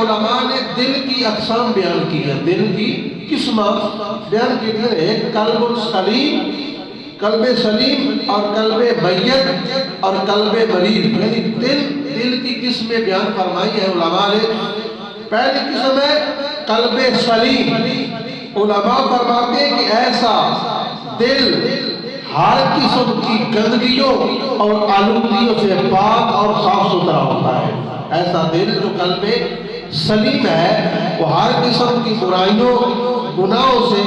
علماء نے دل کی اقسام بیان کی ہے، دل کی قسم بیان کی ہے۔ ایک قلب سلیم، قلب سلیم اور قلب میت اور قلب مریض، یعنی دل کی قسمیں بیان فرمائی ہے علماء نے۔ پہلی قسم ہے قلب سلیم۔ علماء فرماتے ہیں کہ ایسا دل ہر قسم کی گندگیوں اور آلودگیوں سے پاک اور صاف ستھرا ہوتا ہے۔ ایسا دل جو قلب سلیم ہے وہ ہر قسم کی برائیوں، گناہوں سے،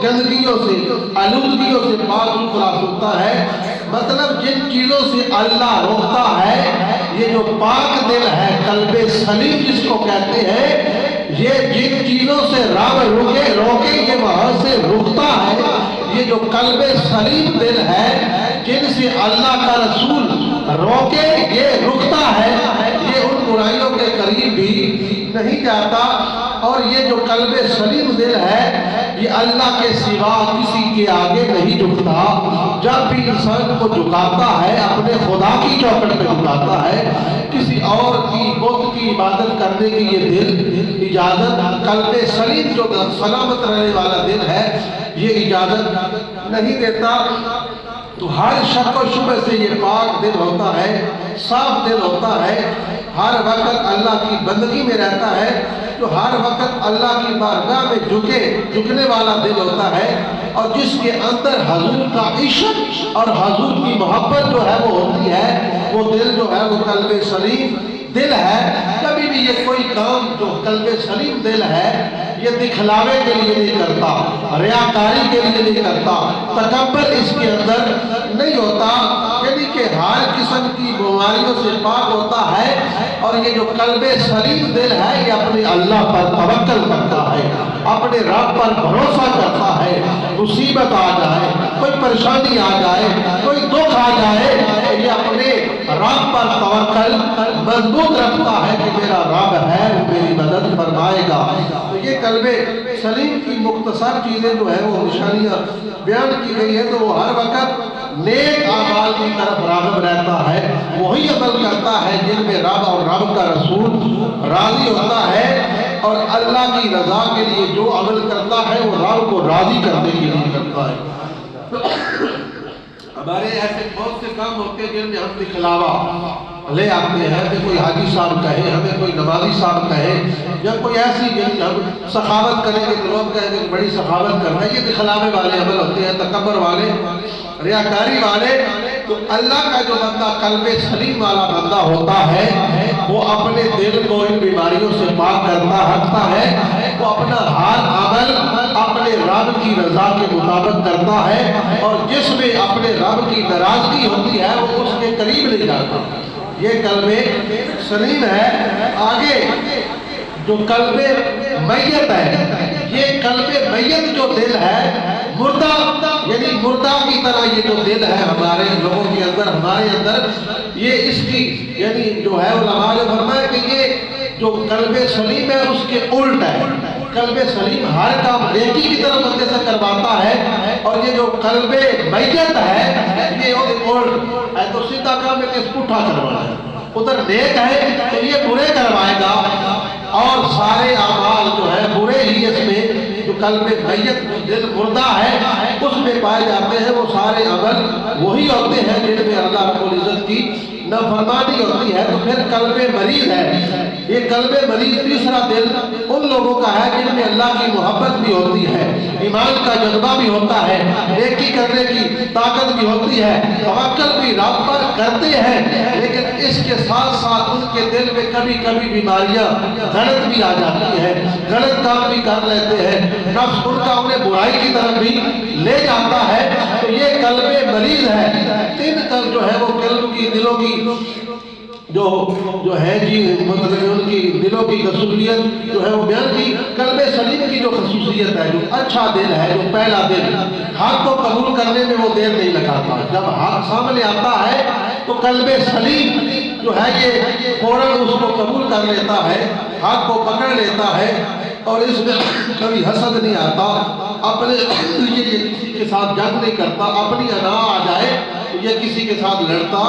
گندگیوں سے، آلودگیوں سے پاک ستھرا ہوتا ہے۔ مطلب جن چیزوں سے اللہ روکتا ہے، یہ جو پاک دل ہے قلب سلیم جس کو کہتے ہیں، یہ جن چیزوں سے رب روکے یہ وہاں سے رکتا ہے۔ یہ جو قلب سلیم دل ہے جن سے اللہ کا رسول روکے یہ رکتا ہے، یہ ان برائیوں کے قریب بھی نہیں جاتا۔ اور یہ جو قلب سلیم دل ہے یہ اللہ کے سوا کسی کے آگے نہیں جھکتا۔ جب بھی انسان کو جھکاتا ہے اپنے خدا کی چوکٹ پہ جھکاتا ہے، کسی اور کی بت کی عبادت کرنے کی یہ دل اجازت، قلب سلیم جو سلامت رہنے والا دل ہے یہ اجازت نہیں دیتا۔ تو ہر شک و شبہ سے یہ پاک دل ہوتا ہے، صاف دل ہوتا ہے، ہر وقت اللہ کی بندگی میں رہتا ہے، جو ہر وقت اللہ کی بارگاہ میں جھکنے والا دل ہوتا ہے، اور جس کے اندر حضور کا عشق اور حضور کی محبت جو ہے وہ ہوتی ہے، وہ دل جو ہے وہ قلب سلیم دل ہے۔ کبھی بھی یہ کوئی کام جو قلب سلیم دل ہے یہ دکھلاوے کے لیے نہیں کرتا، ریاکاری کے لیے نہیں کرتا، تکبر اس کے اندر نہیں ہوتا، یعنی کہ ہر قسم کی بیماریوں سے پاک ہوتا ہے۔ اور یہ جو قلب سلیم دل ہے یہ اپنے اللہ پر توکل کرتا ہے، اپنے رب پر بھروسہ کرتا ہے۔ مصیبت آ جائے، کوئی پریشانی آ جائے، کوئی دکھ آ جائے، یہ اپنے رب پر توکل مضبوط رکھتا ہے کہ میرا رب ہے وہ میری مدد فرمائے گا۔ تو یہ قلب سلیم کی مختصر چیزیں جو ہے وہ نشانیاں بیان کی گئی ہے۔ تو وہ ہر وقت نیک اعمال کی طرف راغب رہتا ہے، وہی عمل کرتا ہے جن میں رب اور رب کا رسول راضی ہوتا ہے، اور اللہ کی رضا کے لیے جو عمل کرتا ہے وہ رب کو راضی کرنے کے لیے کرتا ہے۔ ہمارے ایسے بہت سے کام ہوتے ہیں جن میں ہم دکھلاوا لے آتے ہیں کہ کوئی حاجی صاحب کہے، ہمیں کوئی نمازی صاحب کہے، یا کوئی ایسی جن ہم سخاوت کریں گے تو لوگ کہیں گے کہ بڑی سخاوت کر رہے ہیں۔ یہ دکھلاوے والے عمل ہوتے ہیں، تکبر والے، ریاکاری والے۔ تو اللہ کا جو بندہ قلب سلیم والا بندہ ہوتا ہے وہ اپنے دل کو ان بیماریوں سے پاک کرتا رکھتا ہے، وہ اپنا ہر عمل اپنے رب کی رضا کے مطابق کرتا ہے، اور جس میں اپنے رب کی ناراضگی ہوتی ہے وہ اس کے قریب نہیں جاتا۔ یہ قلب سلیم ہے۔ آگے جو قلب میت ہے، یہ قلب میت جو دل ہے، مردہ، یعنی مردہ کی طرح یہ جو دل ہے ہمارے لوگوں کے اندر، ہمارے اندر، یہ اس کی یعنی جو ہے علماء نے فرمایا کہ یہ جو قلب سلیم ہے اس کے الٹ ہے۔ قلب سلیم ہر کام نیکی کی طرف بندے سے کرواتا ہے، اور یہ جو قلب میت ہے یہ الٹ ہے، تو سیدھا کام ہے کہ اس پٹھا کروانا ہے، ادھر نیک ہے تو یہ برے کروائے گا، اور سارے اعمال جو ہے برے ہی اس میں جو قلب میت دل مردہ ہے اس میں پائے جاتے ہیں، وہ سارے عمل وہی ہوتے ہیں جن میں اللہ رب العزت کی نافرمانی ہوتی ہے۔ تو پھر قلب مریض ہے، یہ قلب مریض تیسرا دل ان لوگوں کا ہے جن میں اللہ کی محبت بھی ہوتی ہے، ایمان کا جذبہ بھی ہوتا ہے، نیکی کرنے کی طاقت بھی ہوتی ہے، توکل بھی رب پر کرتے ہیں، لیکن اس کے ساتھ ساتھ ان کے دل میں کبھی کبھی بیماریاں غلط بھی آ جاتی ہے، غلط کام بھی کر لیتے ہیں، نفس ان کا انہیں برائی کی طرف بھی لے جاتا ہے۔ تو یہ قلب مریض ہے۔ تین قلب جو ہے وہ قلب کی دلوں کی جو ہے جی مطلب ان کی دلوں کی خصوصیت جو ہے وہ بیان کی۔ قلب سلیم کی جو خصوصیت ہے، جو اچھا دل ہے، جو پہلا دل حق کو قبول کرنے میں وہ دیر نہیں لگاتا، جب حق سامنے آتا ہے تو قلب سلیم جو ہے یہ فوراً اس کو قبول کر لیتا ہے، حق کو پکڑ لیتا ہے، اور اس میں کبھی حسد نہیں آتا، اپنے لیے یہ کسی کے ساتھ جنگ نہیں کرتا، اپنی انا آ جائے یہ کسی کے ساتھ لڑتا